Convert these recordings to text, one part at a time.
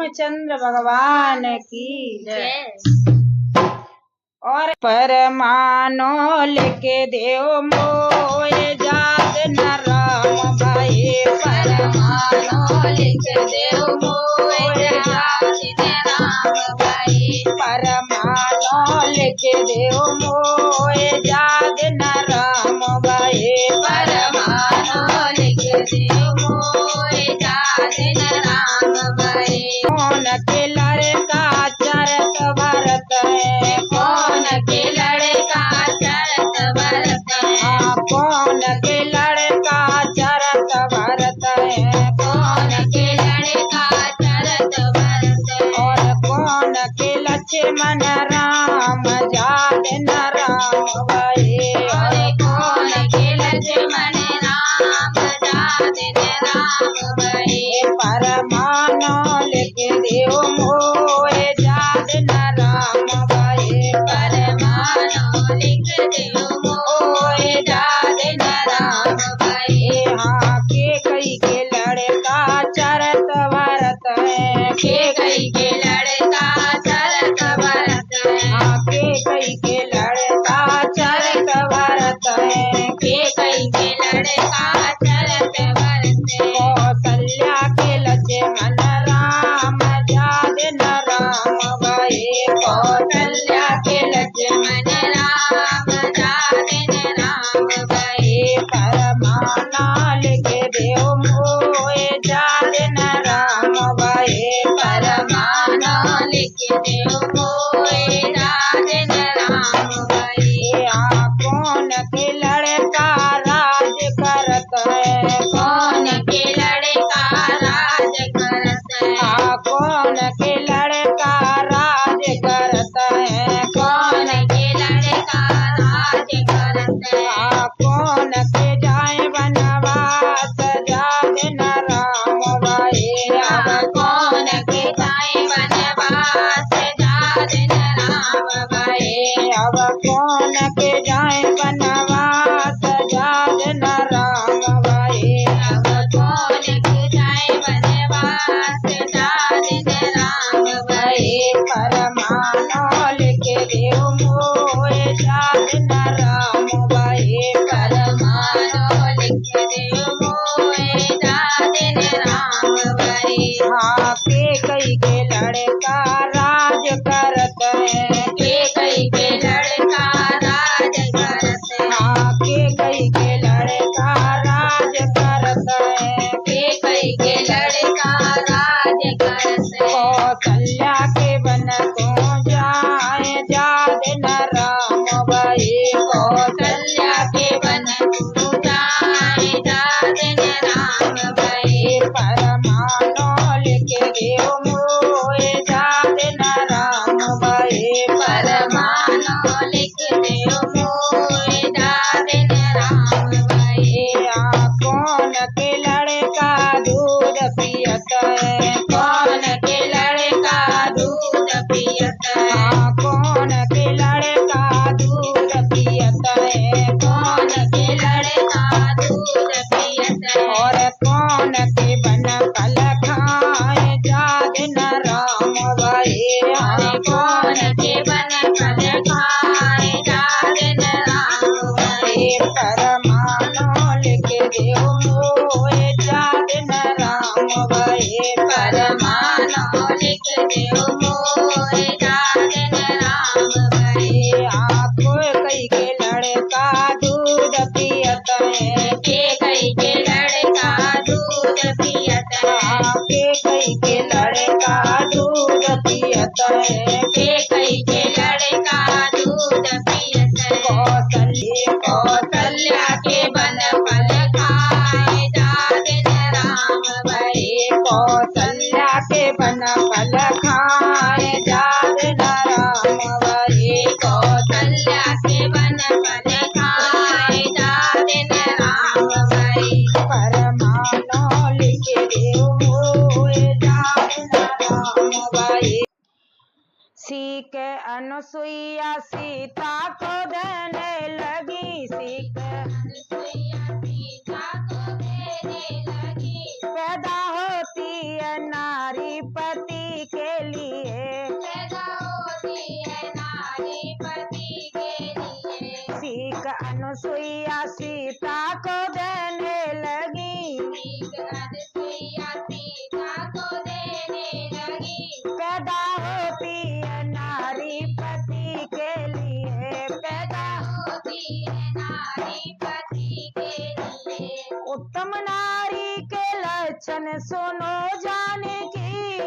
रामचंद्र भगवान की जय। और परमानो लेके देव मोए जात न राम भाई परमानो लेके देव मोए जात न राम भाई परमानो लेके देव मोए जात न राम भाई परमानो लेके देव मोए जात न राम भाई कौन के लड़का चरत भरत है कौन के लड़का चरत भरत है कौन के लड़का चरत भरत है कौन के लड़का चरत भरत है और कौन के लक्ष्मण राम जात न राम भाई और कौन के लक्ष्मण राम जात न राम भाई परमानो लेके देव मोए जात न राम भाई परमानो लेके देव मोए जात न राम भाई हाँ के कई के लड़का चरत भरत है के कई के लड़का चरत भरत है हाँ के कई के लड़का चरत भरत है के कई के लड़का चरत भरत है कौशल्या के लक्ष्मण राम जात न राम भाई कौशल्या के लक्ष्मण राम जात न राम भाई परमाना लेके देव मोए जात न राम भाई परमाना लेके देव मोए जात न राम भाई कौन के लड़का राज करत है कौन के लड़का राज करत है कौन के लड़का राज करत है कौन के लड़का राज करत है कौन के जाए बनवास जात न राम भाई अब कौन के जाए बनवास जात न राम भाई अब कौन के जाए बनवास जात न राम भाई अब कौन के जाए बनवास जात न राम भाई परमानो लेके देव मोए जात न राम भाई परमानो लेके देव मोए जात न राम भाई हाँ के कई के लड़का राज करत है के कई के लड़का राज करत है हाँ के कई के लड़का राज करत है के कई के लड़का राज करत है कौशल्या के बन को जाए जात न राम भाई कौशल्या के बन को जाए जात न राम भाई परमानो लेके देव मोए जात न राम भाई परमानो लेके देव मोए जात न राम भाई कौन के लड़का दूध पियत है कौन के लड़का दूध पियत है कौन के लड़का दूध पियत है कौन के लड़का दूध पियत है और कौन के बन कल खाए जात न राम भाई कौन के बन कल खाए जात न राम भाई परमानो लेके देव मोए जात न राम भाई परमानो लेके देव मोए जात न राम भाई कोई कई के लड़का दूध पियत है के कई के लड़का दूध पियत है के कई के लड़का दूध पियत है के कई के लड़का दूध पियत है कौशल्या के बन फल खाए जात न राम भाई कौशल्या के बन फल खाए जात न राम भाई कौशल्या के बन फल खाए जात न राम भाई परमानो लेके देव मोए जात न राम भाई सीख अनुसुईया सीता को देने लगी सीख अनुसुईया सीता को देने लगी पैदा होती है नारी पति लक्षण सुनो जानकी,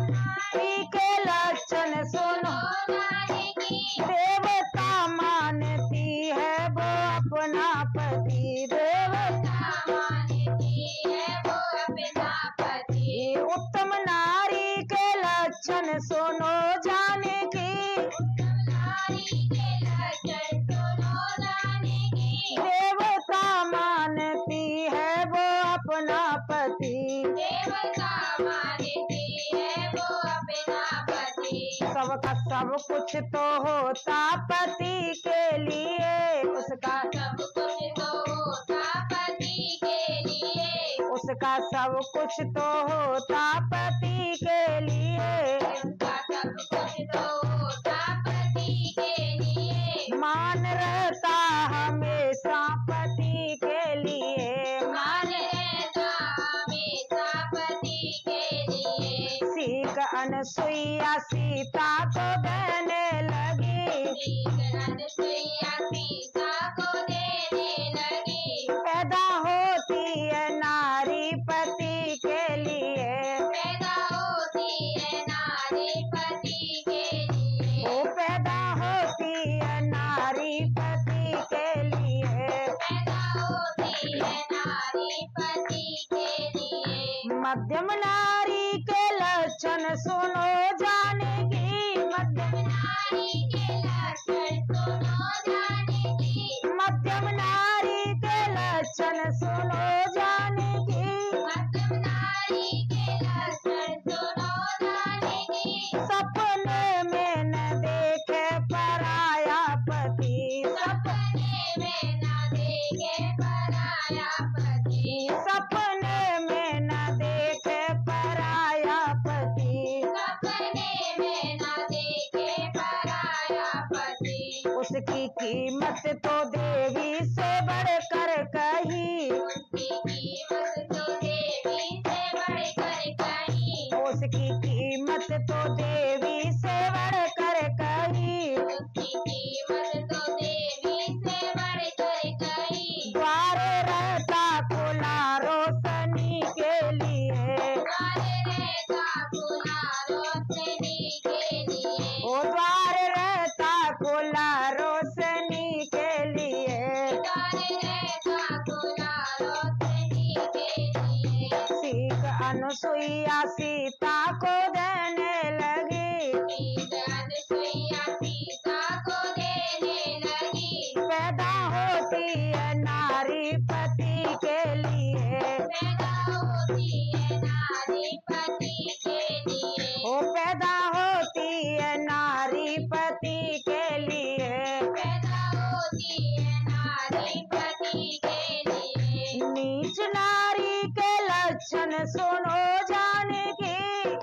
नारी के लक्षण सुनो जानकी। देवता मानती है वो अपना पति, देवता मानती है वो अपना पति। उत्तम नारी के लक्षण सुनो जानकी, उत्तम नारी के लक्षण सुनो जानकी। देवता मानती है वो अपना पति, देवता मानती है वो अपना पति। सबका सब कुछ तो होता पति के लिए, उसका सब कुछ तो होता पति के लिए, उसका सब कुछ तो होता पति के लिए, उसका सब कुछ तो होता पति के लिए। मान रहता हमेशा पति के लिए, मान रहता हमेशा पति के लिए। सीख अनसुईया सीता को देने लगी, सीख अनसुईया सीता को देने लगी। पैदा होती है नारी पति के लिए, पैदा होती है नारी पति के लिए। वो पैदा होती है नारी पति के लिए, पैदा होती है नारी पति के लिए। मध्यम नारी के लक्षण सुनो जानकी, मध्यम नारी के लक्षण सुनो जानकी। मध्यम नारी के लक्षण सुनो जानकी, मध्यम नारी के लक्षण सुनो जानकी। सपने में न देखे पराया पति, सपने में न देखे पराया पति। सपने में न देखे पराया पति, सपने में न देखे पराया पति। उसकी कीमत तो देवी से बढ़कर कही, उसकी कीमत तो देवी से बढ़कर कही। उसकी कीमत तो देवी से बढ़कर कही, उसकी कीमत तो देवी से बढ़कर कही। द्वार रहता खुला रोशनी के लिए, द्वार रहता खुला रोशनी के लिए। ओ द्वार रहता खुला रोशनी के लिए, द्वार रहता खुला रोशनी के लिए। सीख अनसुईया सीता को देने लगी, सीख अनसुईया सीता को देने लगी। पैदा होती है नारी पति के लिए, पैदा होती है नारी पति के लिए। ओ पैदा होती है नारी पति के लिए, पैदा होती है नारी पति के लिए। नीच नारी के लक्षण सुनो जानकी,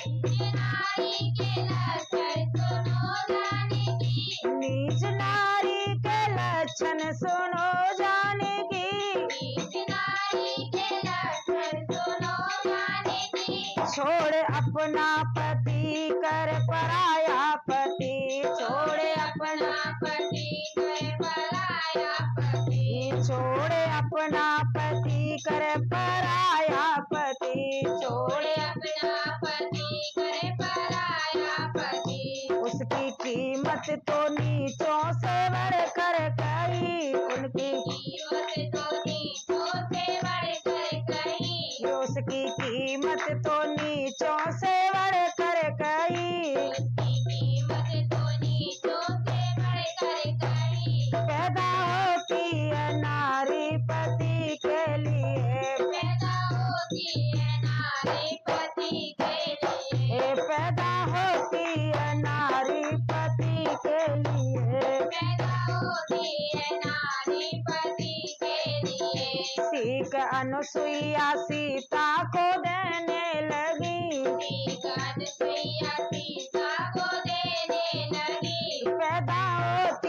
नीच नारी के लक्षण सुनो जानकी। नीच नारी के लक्षण सुनो जानकी, नीच नारी के लक्षण सुनो जानकी। छोड़ अपना पति कर पराया पति, छोड़ अपना पति कर पराया पति। छोड़ अपना पति कर पराया पति, छोड़ अपना पति कर पराया पति। उसकी कीमत तो नीचों से बढ़कर कही, उनकी कीमत तो नीचों से बढ़कर कही। उसकी कीमत तो नीचों से बढ़कर कही, उसकी कीमत तो नीचों से बढ़कर कही। पैदा होती है नारी पति के लिए, पैदा होती है नारी पति के लिए। पैदा होती है नारी पति के लिए, पैदा होती है नारी पति के लिए। सीख अनसुईया सीता को देने लगी, सीख अनसुईया सीता को देने लगी। पैदा होती